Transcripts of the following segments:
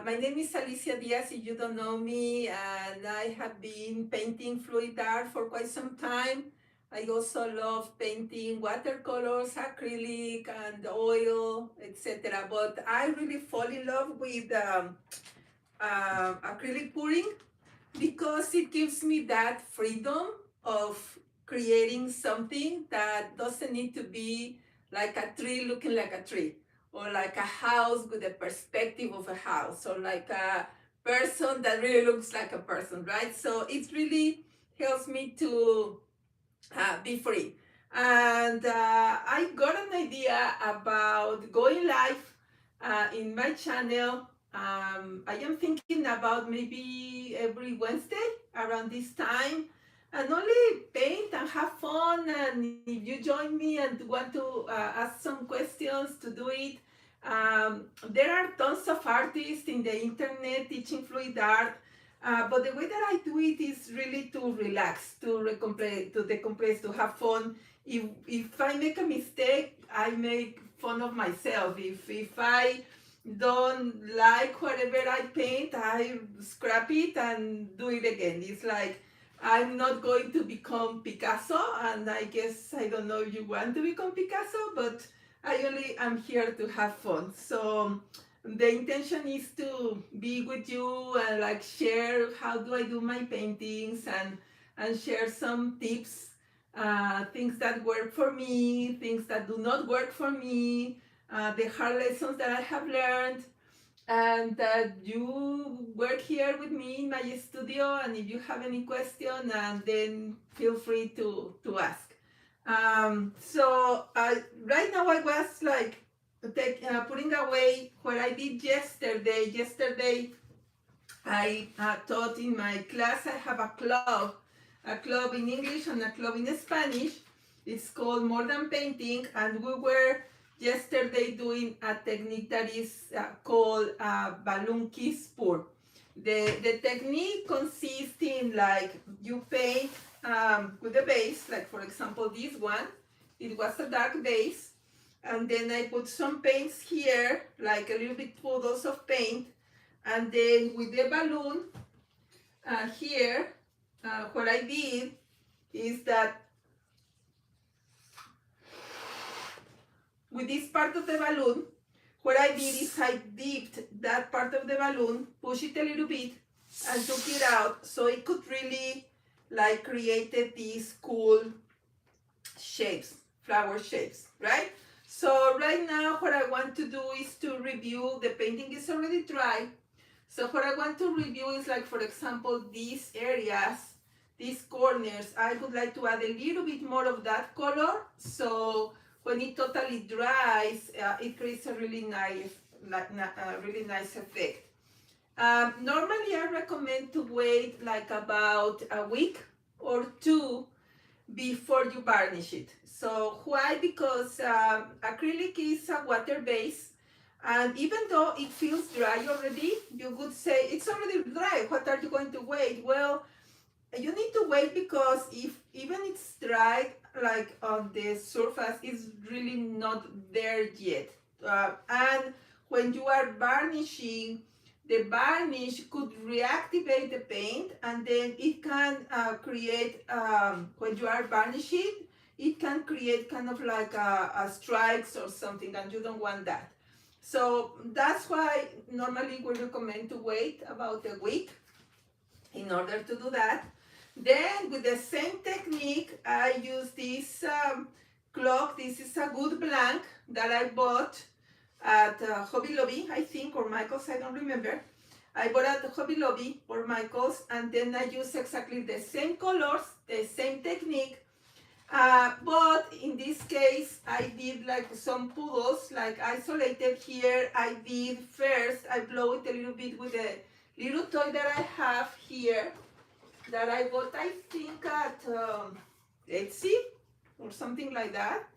My name is Alicia Diaz, if you don't know me, and I have been painting fluid art for quite some time. I also love painting watercolors, acrylic, and oil, etc. But I really fall in love with acrylic pouring because it gives me that freedom of creating something that doesn't need to be like a tree looking like a tree, or like a house with a perspective of a house, or like a person that really looks like a person, right? So it really helps me to be free. And I got an idea about going live in my channel. I am thinking about maybe every Wednesday around this time, and only paint and have fun. And if you join me and want to ask some questions to do it, there are tons of artists in the internet teaching fluid art, but the way that I do it is really to relax, to decompress, to have fun. If I make a mistake, I make fun of myself. If I don't like whatever I paint, I scrap it and do it again. It's like I'm not going to become Picasso, and I guess I don't know if you want to become Picasso, but I only am here to have fun. So the intention is to be with you and like share how do I do my paintings, and share some tips, things that work for me, things that do not work for me, the hard lessons that I have learned, and that you work here with me in my studio. And if you have any question, and then feel free to ask. Right now I was like putting away what I did yesterday. Yesterday I taught in my class. I have a club in English and a club in Spanish. It's called More Than Painting, and we were yesterday doing a technique that is called balloon kiss pour. The technique consists in like you paint with a base, like for example this one. It was a dark base, and then I put some paints here, like a little bit puddles of paint, and then with the balloon here, what I did is that with this part of the balloon, what I did is I dipped that part of the balloon, push it a little bit, and took it out, so it could really like created these cool shapes, flower shapes, right? So right now what I want to do is to review. The painting is already dry. So what I want to review is, like, for example, these areas, these corners, I would like to add a little bit more of that color. So when it totally dries, it creates a really nice effect. Normally I recommend to wait like about a week or two before you varnish it. So why? Because acrylic is a water base, and even though it feels dry already, you would say it's already dry, what are you going to wait? Well, you need to wait, because if even it's dry, like on the surface, it's really not there yet. And when you are varnishing, the varnish could reactivate the paint, and then it can create, when you are varnishing, it can create kind of like a stripes or something, and you don't want that. So that's why normally we recommend to wait about a week in order to do that. Then with the same technique, I use this clock. This is a good blank that I bought at Hobby Lobby, I think, or Michael's, I don't remember. I bought at Hobby Lobby or Michael's, and then I use exactly the same colors, the same technique, but in this case, I did like some puddles, like isolated here. I did first, I blow it a little bit with a little toy that I have here, that I bought, I think, at Etsy or something like that.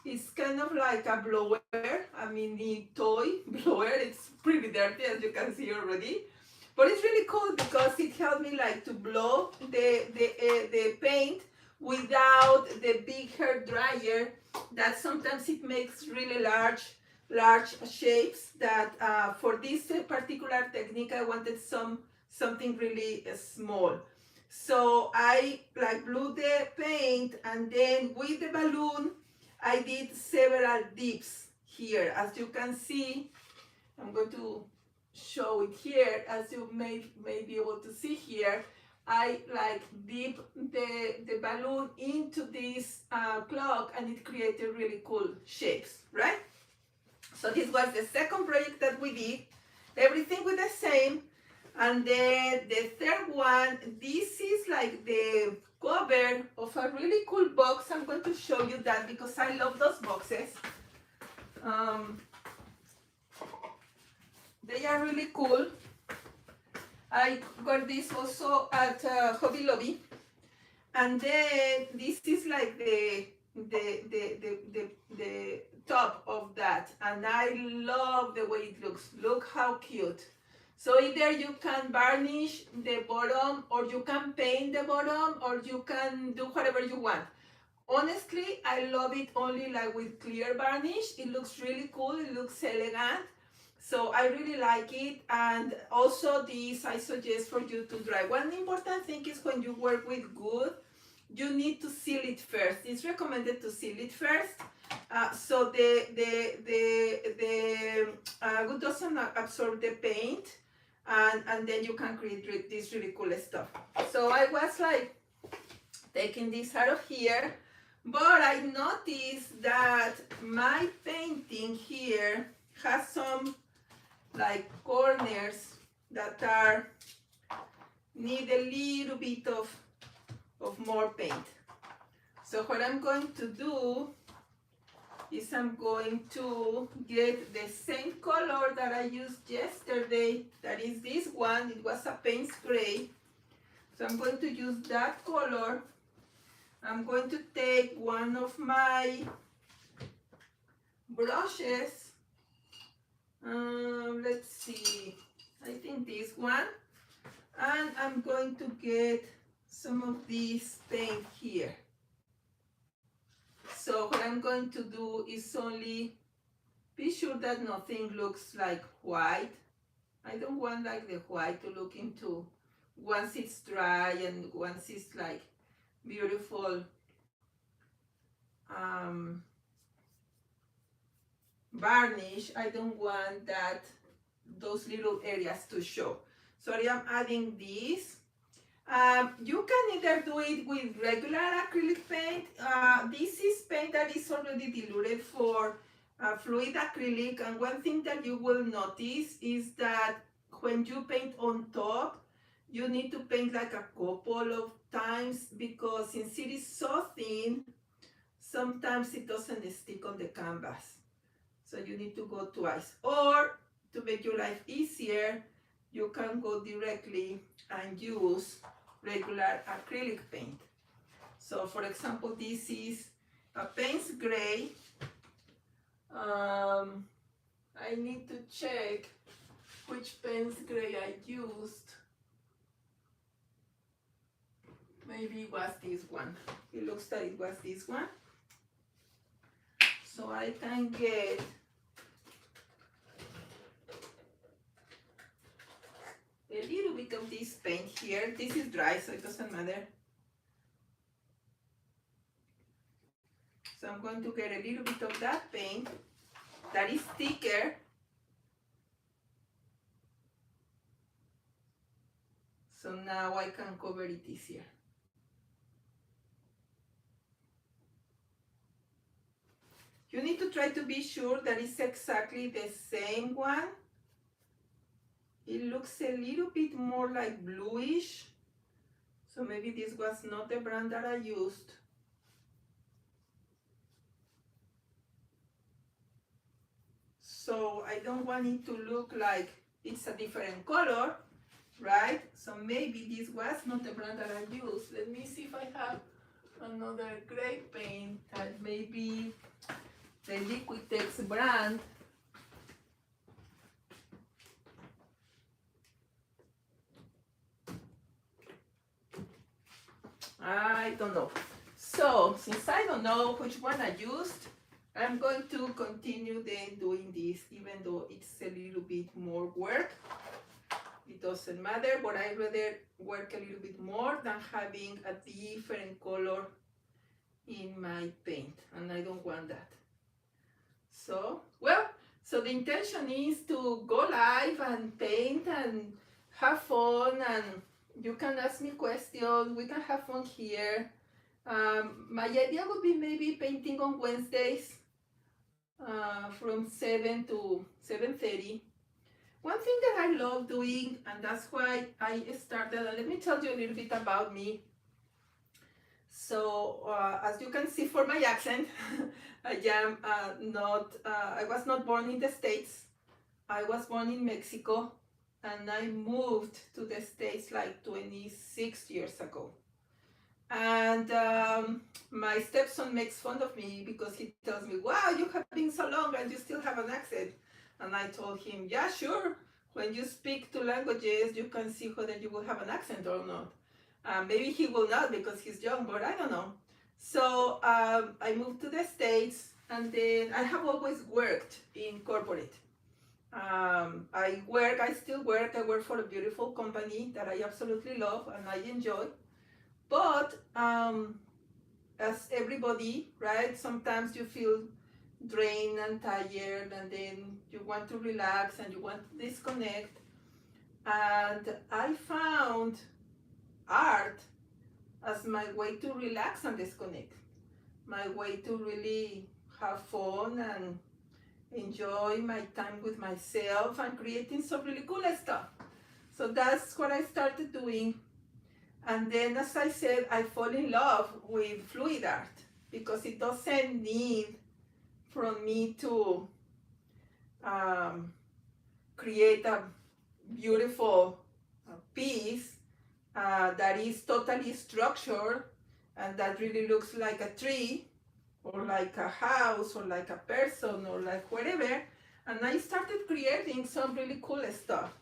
It's kind of like a blower, a mini toy blower. It's pretty dirty, as you can see already. But it's really cool because it helped me like to blow the paint without the big hair dryer that sometimes it makes really large large shapes that for this particular technique I wanted something really small. So I like blew the paint, and then with the balloon I did several dips here. As you can see, I'm going to show it here. As you may be able to see here, I like dip the balloon into this clock, and it created really cool shapes, right? So this was the second project that we did, everything with the same. And then the third one, this is like the cover of a really cool box. I'm going to show you that because I love those boxes. They are really cool. I got this also at Hobby Lobby. And then this is like the top of that, and I love the way it looks. Look how cute. So either you can varnish the bottom, or you can paint the bottom, or you can do whatever you want. Honestly, I love it only like with clear varnish. It looks really cool, it looks elegant. So I really like it. And also this I suggest for you to dry. One important thing is when you work with wood, you need to seal it first. It's recommended to seal it first, so the wood doesn't absorb the paint, and then you can create this really cool stuff. So I was like taking this out of here, but I noticed that my painting here has some like corners that are need a little bit of more paint. So what I'm going to do is I'm going to get the same color that I used yesterday. That is this one. It was a Payne's gray. So I'm going to use that color. I'm going to take one of my brushes. Let's see. I think this one. And I'm going to get some of this paint here. So what I'm going to do is only be sure that nothing looks like white. I don't want like the white to look into once it's dry and once it's like beautiful varnish. I don't want that those little areas to show. So I am adding this. You can either do it with regular acrylic paint. This is paint that is already diluted for fluid acrylic, and one thing that you will notice is that when you paint on top, you need to paint like a couple of times, because since it is so thin, sometimes it doesn't stick on the canvas. So you need to go twice. Or to make your life easier, you can go directly and use regular acrylic paint. So for example, this is a Payne's gray. I need to check which Payne's gray I used. Maybe it was this one. It looks like it was this one. So I can get a little bit of this paint here. This is dry, so it doesn't matter. So I'm going to get a little bit of that paint that is thicker. So now I can cover it easier. You need to try to be sure that it's exactly the same one. It looks a little bit more like bluish. So maybe this was not the brand that I used. So I don't want it to look like it's a different color, right? So maybe this was not the brand that I used. Let me see if I have another gray paint that maybe the Liquitex brand. I don't know. So since I don't know which one I used, I'm going to continue then doing this, even though it's a little bit more work. It doesn't matter, but I'd rather work a little bit more than having a different color in my paint, and I don't want that. So, well, so the intention is to go live and paint and have fun, and you can ask me questions, we can have fun here. My idea would be maybe painting on Wednesdays from 7 to 7:30. One thing that I love doing, and that's why I started, and let me tell you a little bit about me. So, as you can see from my accent, I am I was not born in the States. I was born in Mexico, and I moved to the States like 26 years ago. And my stepson makes fun of me because he tells me, wow, you have been so long and you still have an accent. And I told him, yeah, sure. When you speak two languages, you can see whether you will have an accent or not. Maybe he will not because he's young, but I don't know. So I moved to the States, and then I have always worked in corporate. I still work. I work for a beautiful company that I absolutely love and I enjoy. But as everybody, right, sometimes you feel drained and tired, and then you want to relax and you want to disconnect. And I found art as my way to relax and disconnect, my way to really have fun and enjoy my time with myself and creating some really cool stuff. So that's what I started doing. And then, as I said, I fall in love with fluid art because it doesn't need from me to create a beautiful piece that is totally structured and that really looks like a tree or like a house or like a person or like whatever. And I started creating some really cool stuff.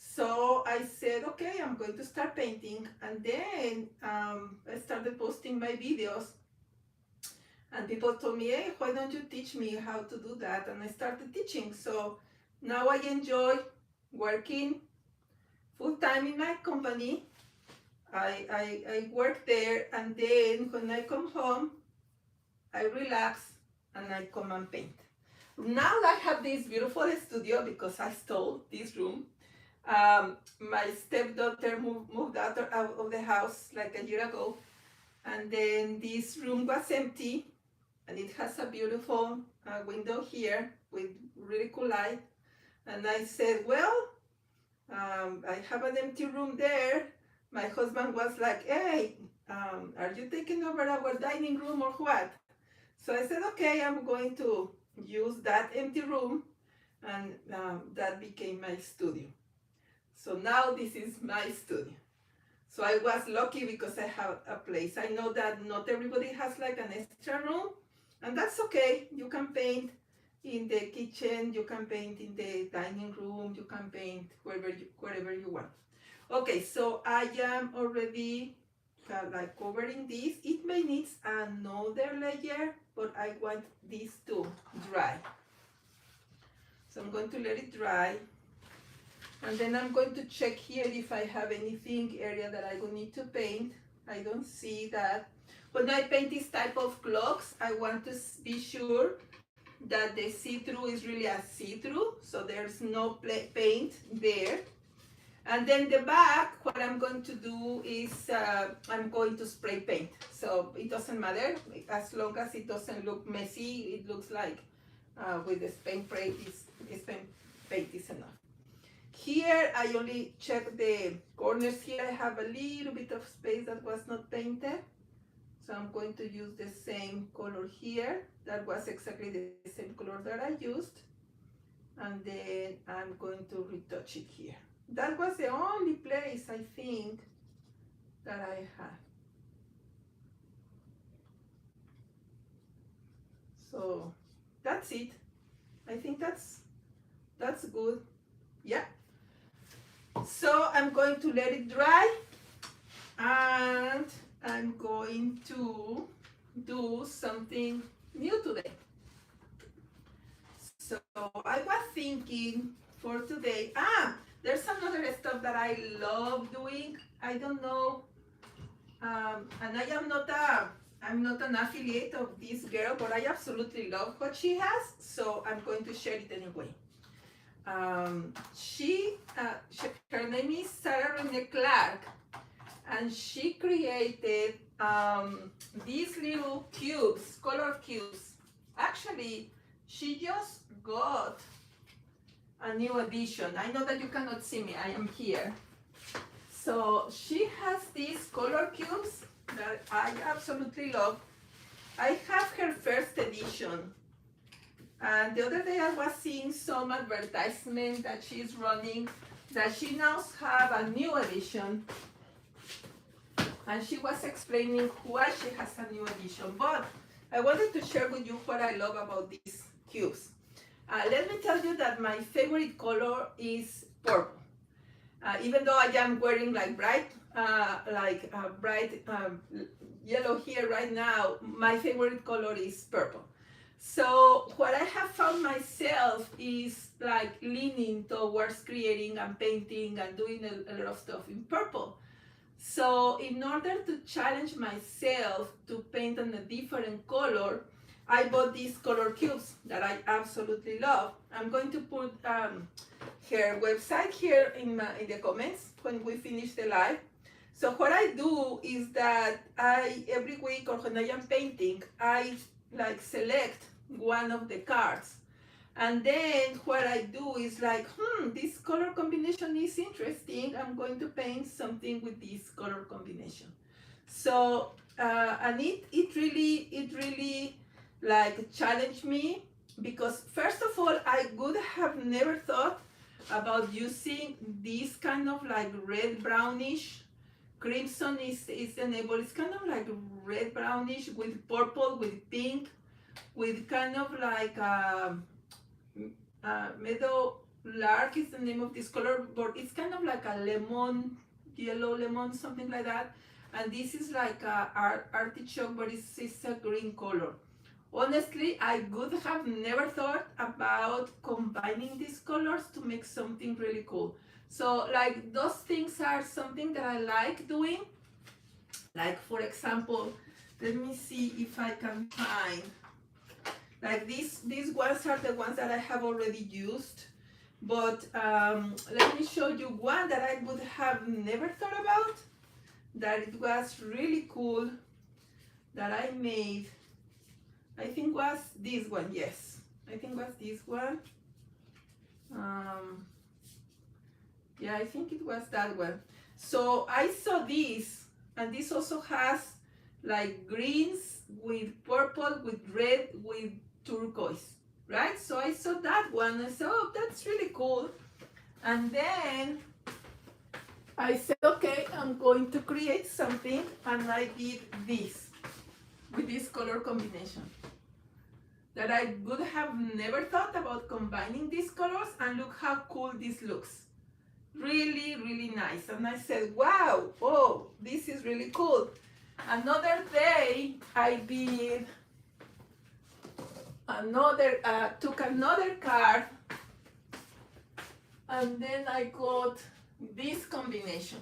So I said, okay, I'm going to start painting. And then I started posting my videos. And people told me, hey, why don't you teach me how to do that? And I started teaching. So now I enjoy working full-time in my company. I work there, and then when I come home, I relax and I come and paint. Now I have this beautiful studio because I stole this room. My stepdaughter moved out of the house like a year ago, and then this room was empty, and it has a beautiful window here with really cool light. And I said, well, I have an empty room there. My husband was like, hey, are you taking over our dining room or what? So I said, okay, I'm going to use that empty room, and that became my studio. So now this is my studio. So I was lucky because I have a place. I know that not everybody has like an extra room, and that's okay. You can paint in the kitchen, you can paint in the dining room, you can paint wherever you want. Okay, so I am already like covering this. It may need another layer, but I want this to dry. So I'm going to let it dry. And then I'm going to check here if I have anything area that I will need to paint. I don't see that. When I paint this type of clocks, I want to be sure that the see-through is really a see-through, so there's no paint there. And then the back, what I'm going to do is I'm going to spray paint. So it doesn't matter, as long as it doesn't look messy, it looks like with the spray paint is enough. Here I only check the corners. Here I have a little bit of space that was not painted. So I'm going to use the same color here. That was exactly the same color that I used. And then I'm going to retouch it here. That was the only place I think that I had. So that's it. I think that's good. Yeah. So I'm going to let it dry, and I'm going to do something new today. So I was thinking for today, there's another stuff that I love doing. I don't know, and I'm not an affiliate of this girl, but I absolutely love what she has, so I'm going to share it anyway. Her name is Sarah Renee Clark, and she created these little cubes, color cubes. Actually, she just got a new edition. I know that you cannot see me, I am here. So she has these color cubes that I absolutely love. I have her first edition. And the other day I was seeing some advertisement that she's running that she now have a new edition. And she was explaining why she has a new edition. But I wanted to share with you what I love about these cubes. Let me tell you that my favorite color is purple. Even though I am wearing like bright yellow here right now, my favorite color is purple. So what I have found myself is like leaning towards creating and painting and doing a lot of stuff in purple. So in order to challenge myself to paint on a different color, I bought these color cubes that I absolutely love. I'm going to put her website here in the comments when we finish the live. So what I do is that every week or when I am painting, I like select one of the cards. And then what I do is like, this color combination is interesting. I'm going to paint something with this color combination. So, and it really like challenged me, because first of all, I would have never thought about using this kind of like red brownish. Crimson is the name, but it's kind of like red brownish with purple, with pink, with kind of like meadow lark is the name of this color, but it's kind of like a lemon, yellow lemon, something like that. And this is like a artichoke, but it's a green color. Honestly, I would have never thought about combining these colors to make something really cool. So like those things are something that I like doing. Like for example, let me see if I can find, like these ones are the ones that I have already used. But let me show you one that I would have never thought about, that it was really cool, that I made. I think was this one, yes. I think was this one. Yeah, I think it was that one. So I saw this, and this also has like greens with purple, with red, with turquoise, right? So I saw that one, and so oh, that's really cool. And then I said, okay, I'm going to create something, and I did this with this color combination. That I would have never thought about combining these colors, and look how cool this looks. Really, really nice. And I said, wow, oh, this is really cool. Another day, I did took another card, and then I got this combination,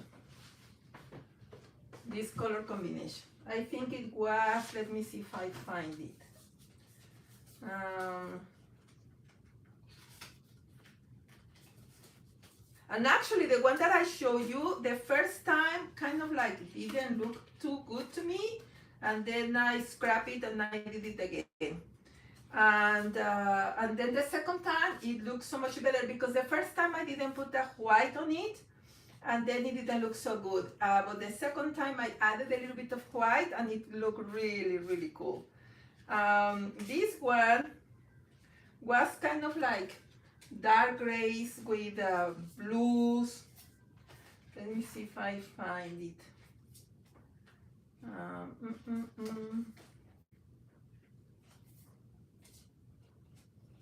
this color combination. I think it was, let me see if I find it. And actually the one that I showed you the first time kind of like didn't look too good to me, and then I scrapped it and I did it again. And then the second time it looks so much better, because the first time I didn't put the white on it, and then it didn't look so good. But the second time I added a little bit of white, and it looked really, really cool. This one was kind of like dark grays with blues. Let me see if I find it.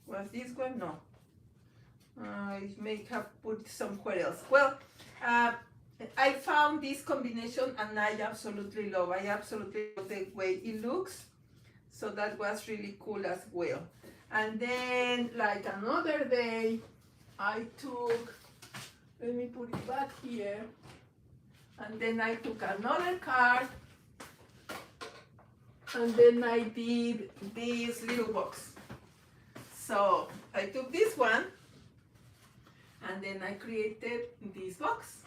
Was this one? No. I may have put somewhere else. Well, I found this combination, and I absolutely love the way it looks. So that was really cool as well. And then like another day, I took, let me put it back here, and then I took another card, and then I did this little box. So I took this one, and then I created this box.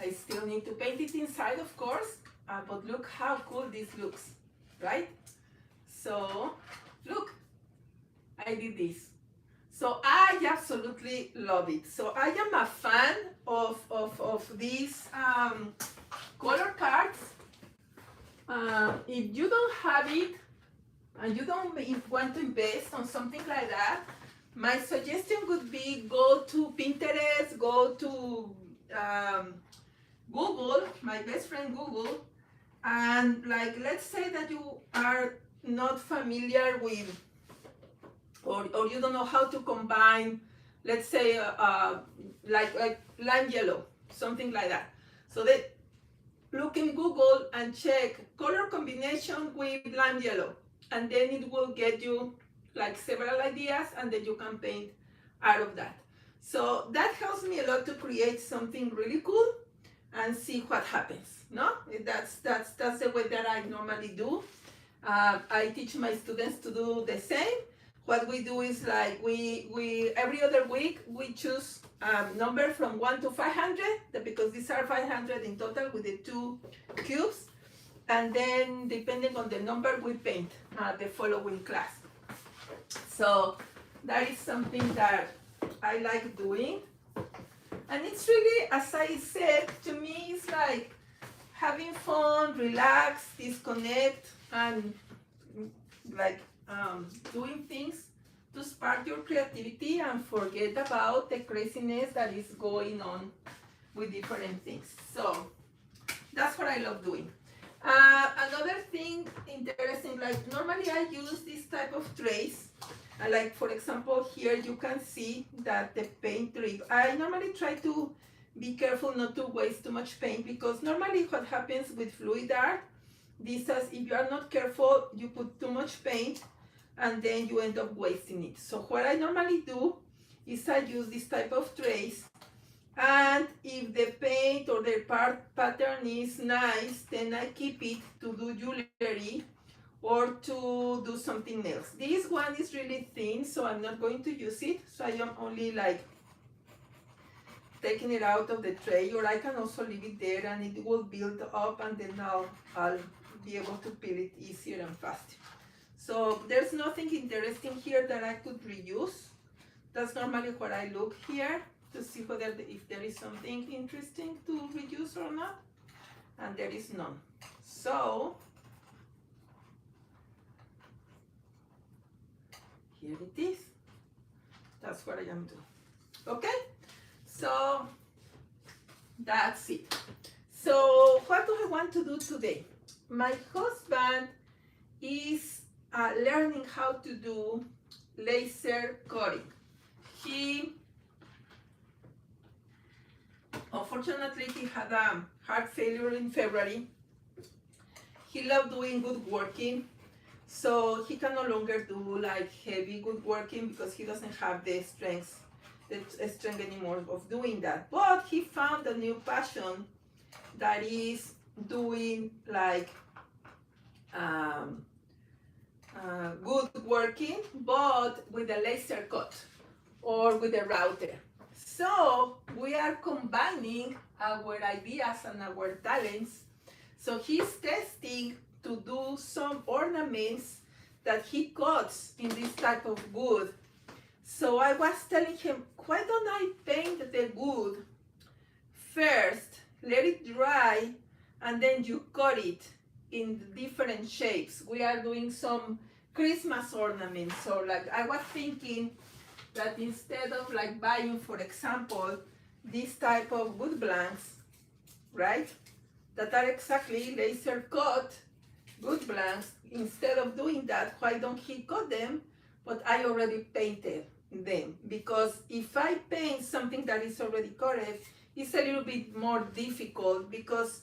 I still need to paint it inside, of course, but look how cool this looks, right? So look, I did this. So I absolutely love it. So I am a fan of these color cards. If you don't have it and you don't want to invest on something like that, my suggestion would be go to Pinterest, go to Google, my best friend Google, and like let's say that you are not familiar with or you don't know how to combine, let's say like lime yellow, something like that. So they look in Google and check color combination with lime yellow, and then it will get you like several ideas, and then you can paint out of that. So that helps me a lot to create something really cool and see what happens. No, that's the way that I normally do. I teach my students to do the same. What we do is like we every other week we choose number from 1 to 500, because these are 500 in total with the 2 cubes, and then depending on the number we paint the following class. So that is something that I like doing, and it's really, as I said, to me it's like having fun, relax, disconnect, and like doing things to spark your creativity and forget about the craziness that is going on with different things. So that's what I love doing. Another thing interesting, like normally I use this type of trays. Like for example here you can see that the paint drip. I normally try to be careful not to waste too much paint, because normally what happens with fluid art, this is if you are not careful, you put too much paint and then you end up wasting it. So what I normally do is I use this type of trays, and if the paint or the pattern is nice, then I keep it to do jewelry or to do something else. This one is really thin, so I'm not going to use it. So I am only like taking it out of the tray, or I can also leave it there and it will build up, and then I'll be able to peel it easier and faster. So there's nothing interesting here that I could reuse. That's normally what I look here to see whether if there is something interesting to reuse or not, and there is none. So here it is. That's what I am doing. Okay, so that's it. So what do I want to do today? My husband is learning how to do laser cutting. He, unfortunately, he had a heart failure in February. He loved doing woodworking, so he can no longer do like heavy woodworking because he doesn't have the strength anymore of doing that. But he found a new passion that is doing like woodworking, but with a laser cut or with a router. So we are combining our ideas and our talents. So he's testing to do some ornaments that he cuts in this type of wood. So I was telling him, why don't I paint the wood first, let it dry, and then you cut it in different shapes. We are doing some Christmas ornaments. So like I was thinking that instead of like buying, for example, this type of wood blanks, right, that are exactly laser cut wood blanks, instead of doing that, why don't he cut them? But I already painted them, because if I paint something that is already cut, it's a little bit more difficult, because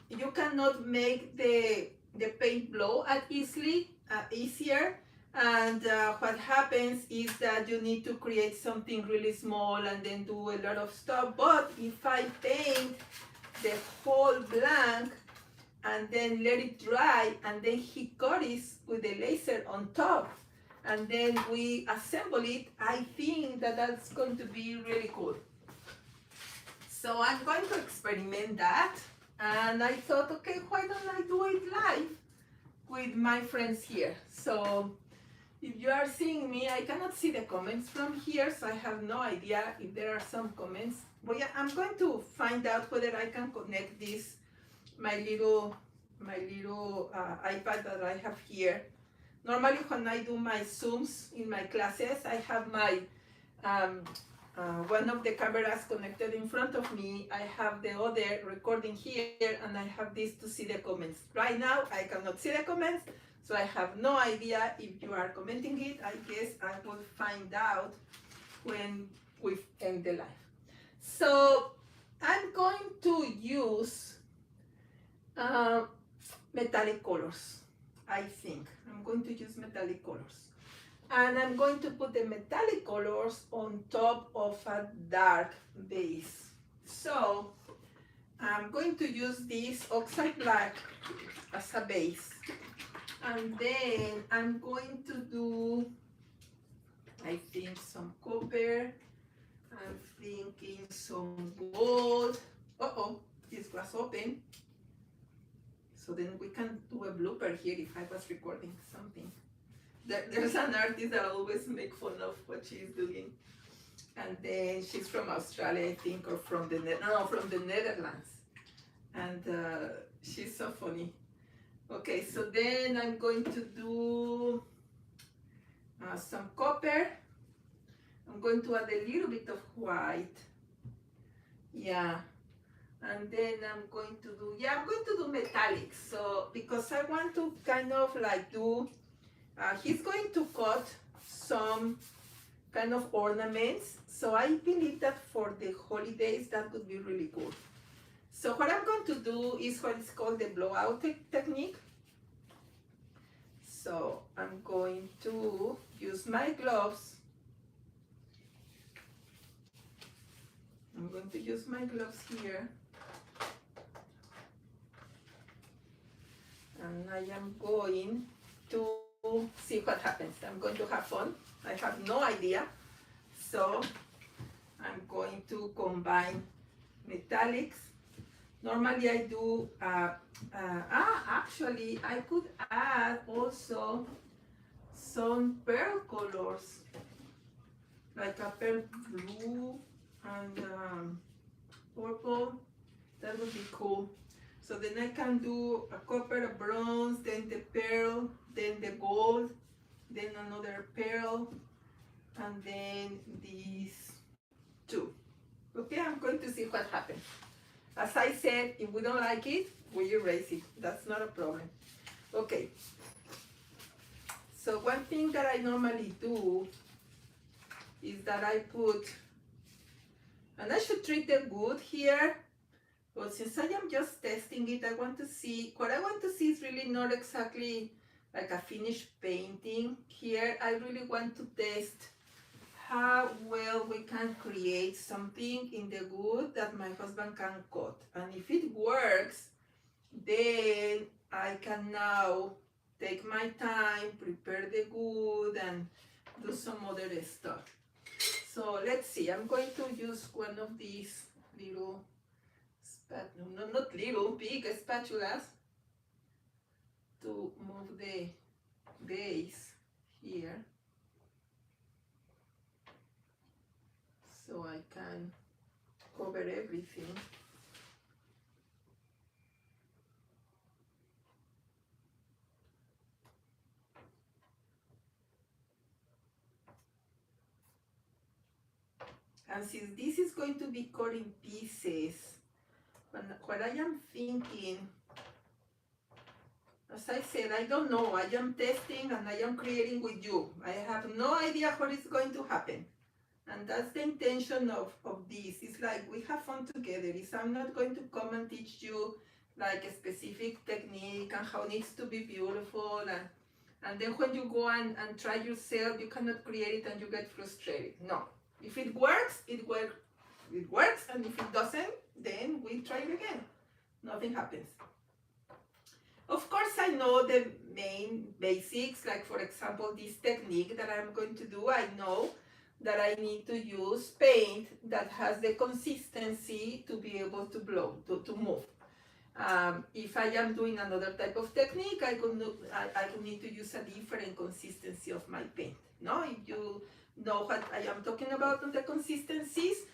you cannot make the paint blow as easier, And what happens is that you need to create something really small and then do a lot of stuff. But if I paint the whole blank and then let it dry and then he cut it with the laser on top and then we assemble it, I think that that's going to be really cool. So I'm going to experiment that, and I thought, okay, why don't I do it live with my friends here? So if you are seeing me, I cannot see the comments from here, so I have no idea if there are some comments. But yeah, I'm going to find out whether I can connect this, my little iPad that I have here. Normally when I do my Zooms in my classes, I have my one of the cameras connected in front of me. I have the other recording here, and I have this to see the comments. Right now, I cannot see the comments, so I have no idea if you are commenting it. I guess I will find out when we end the live. So I'm going to use metallic colors. I think I'm going to use metallic colors. And I'm going to put the metallic colors on top of a dark base. So I'm going to use this oxide black as a base. And then I'm going to do, I think, some copper. I'm thinking some gold. Uh-oh, this was open. So then we can do a blooper here if I was recording something. There's an artist that always make fun of what she's doing, and then she's from Australia, I think, or from the Netherlands, and she's so funny. Okay, so then I'm going to do some copper. I'm going to add a little bit of white. Yeah, and then I'm going to do metallic. So because I want to kind of like do. He's going to cut some kind of ornaments, so I believe that for the holidays that would be really good. So what I'm going to do is what is called the blowout technique. So I'm going to use my gloves. I'm going to use my gloves here. And I am going to see what happens. I'm going to have fun. I have no idea. So I'm going to combine metallics. Normally I do, actually I could add also some pearl colors, like a pearl blue and purple. That would be cool. So then I can do a copper, a bronze, then the pearl, then the gold, then another pearl, and then these two. Okay, I'm going to see what happens. As I said, if we don't like it, we erase it. That's not a problem. Okay. So one thing that I normally do is that I put, and I should treat the wood here, but since I am just testing it, I want to see, what I want to see is really not exactly like a finished painting here. I really want to test how well we can create something in the wood that my husband can cut. And if it works, then I can now take my time, prepare the wood, and do some other stuff. So let's see, I'm going to use one of these little, not little, big spatulas to move the base here. So I can cover everything. And since this is going to be cut in pieces, what I am thinking, as I said, I don't know, I am testing and I am creating with you. I have no idea what is going to happen. And that's the intention of this. It's like we have fun together. It's, I'm not going to come and teach you like a specific technique and how it needs to be beautiful. And And then when you go and try yourself, you cannot create it and you get frustrated. No. If it works, it works, and if it doesn't, then we try it again. Nothing happens. Of course, I know the main basics, like for example, this technique that I'm going to do, I know that I need to use paint that has the consistency to be able to blow, to move. If I am doing another type of technique, I could need to use a different consistency of my paint. No, if you know what I am talking about on the consistencies,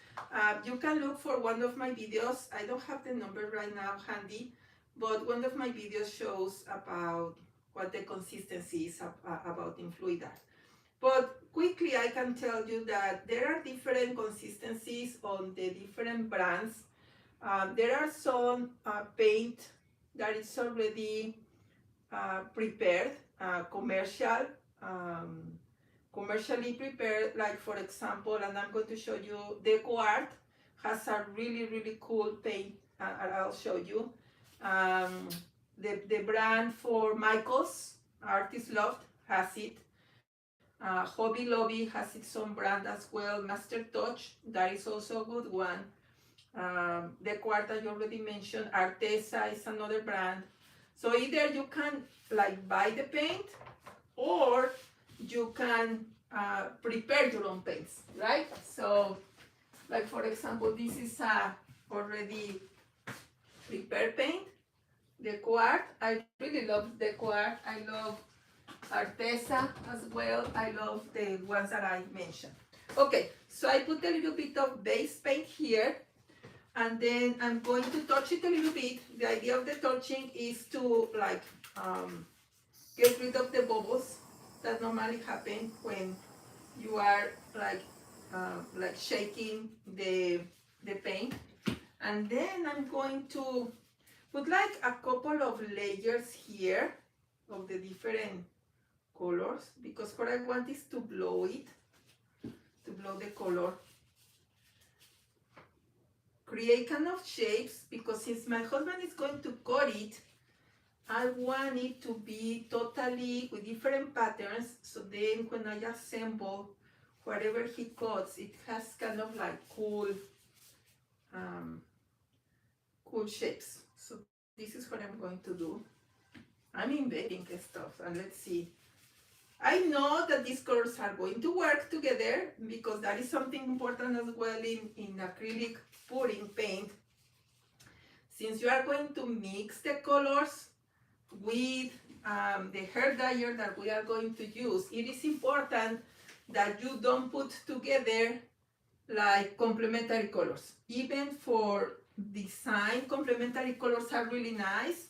you can look for one of my videos. I don't have the number right now handy, but one of my videos shows about what the consistency is about in fluid art. But quickly, I can tell you that there are different consistencies on the different brands. There are some paint that is already prepared, commercially prepared, like for example, and I'm going to show you, Deco Art has a really cool paint, I'll show you. The brand for Michaels, Artist Loft, has it. Hobby Lobby has its own brand as well. Master Touch, that is also a good one. The Quarta you already mentioned. Arteza is another brand. So either you can like buy the paint, or you can prepare your own paints, right? So like for example, this is a already prepared paint, Deco Art. I really love Deco Art. I love Arteza as well. I love the ones that I mentioned. Okay, so I put a little bit of base paint here, and then I'm going to touch it a little bit. The idea of the touching is to like get rid of the bubbles that normally happen when you are like shaking the paint. And then I'm going to put like a couple of layers here of the different colors, because what I want is to blow it, to blow the color. Create kind of shapes, because since my husband is going to cut it, I want it to be totally with different patterns, so then when I assemble whatever he cuts, it has kind of like cool shapes. So this is what I'm going to do. I'm inventing stuff, and let's see. I know that these colors are going to work together, because that is something important as well in acrylic pouring paint. Since you are going to mix the colors with the hair dryer that we are going to use, it is important that you don't put together like complementary colors. Even for design, complementary colors are really nice.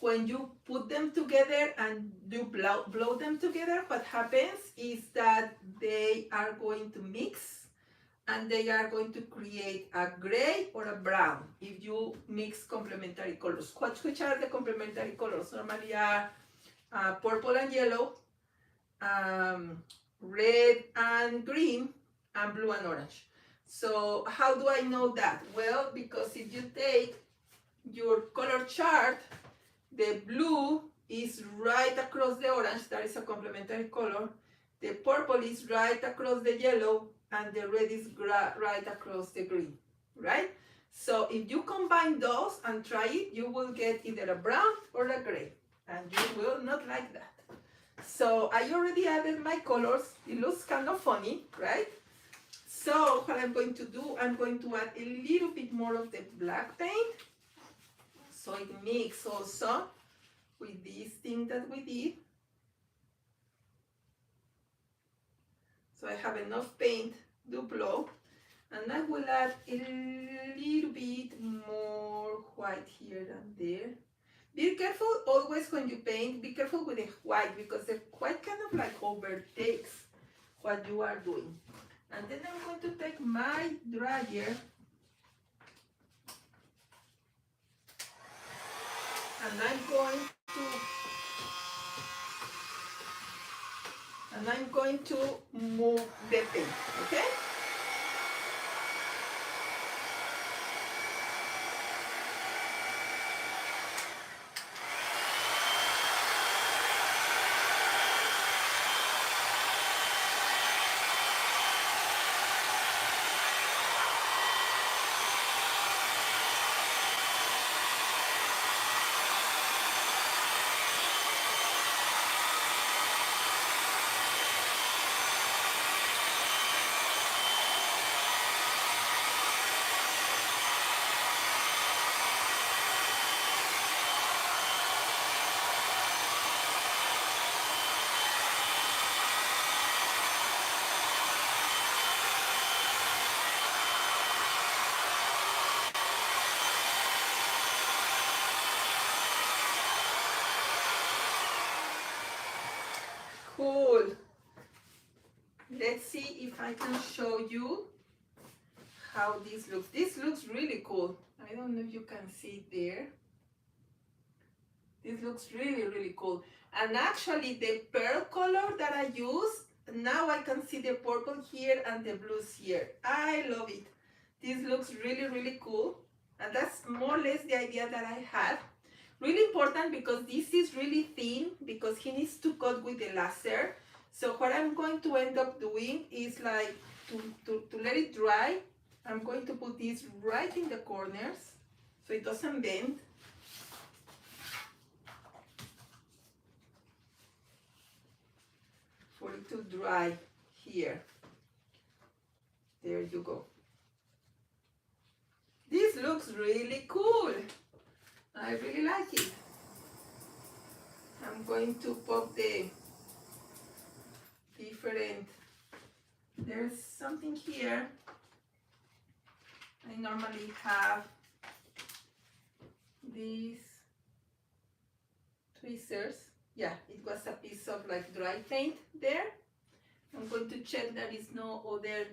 When you put them together and you blow them together, what happens is that they are going to mix, and they are going to create a gray or a brown if you mix complementary colors. Which are the complementary colors? Normally are purple and yellow, red and green, and blue and orange. So how do I know that? Well, because if you take your color chart, the blue is right across the orange, that is a complementary color. The purple is right across the yellow, and the red is right across the green, right? So if you combine those and try it, you will get either a brown or a gray, and you will not like that. So I already added my colors. It looks kind of funny, right? So what I'm going to do, I'm going to add a little bit more of the black paint, so it mixes also with this thing that we did. So I have enough paint to blow, and I will add a little bit more white here and there. Be careful always when you paint, be careful with the white, because the white kind of like overtakes what you are doing. And then I'm going to take my dryer and I'm going to move the paint, okay? you how this looks. This looks really cool. I don't know if you can see it there. This looks really cool. And actually the pearl color that I use, now I can see the purple here and the blues here. I love it. This looks really cool. And that's more or less the idea that I had. Really important because this is really thin because he needs to cut with the laser. So what I'm going to end up doing is like to let it dry. I'm going to put this right in the corners so it doesn't bend. For it to dry here. There you go. This looks really cool. I really like it. I'm going to pop the different, there's something here. I normally have these tweezers. Yeah, it was a piece of like dry paint there. I'm going to check there is no other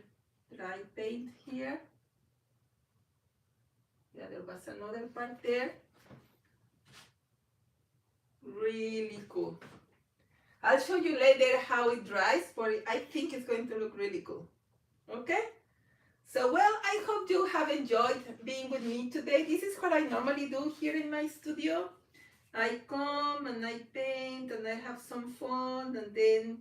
dry paint here. Yeah, there was another part there. Really cool. I'll show you later how it dries, but I think it's going to look really cool. Okay? So, well, I hope you have enjoyed being with me today. This is what I normally do here in my studio. I come and I paint and I have some fun, and then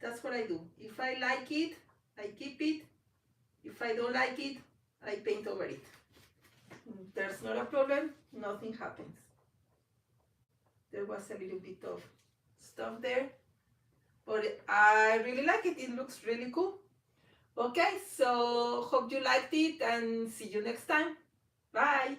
that's what I do. If I like it, I keep it. If I don't like it, I paint over it. There's not a problem, nothing happens. There was a little bit of stuff there, but I really like it. It looks really cool. Okay, so hope you liked it and see you next time. Bye.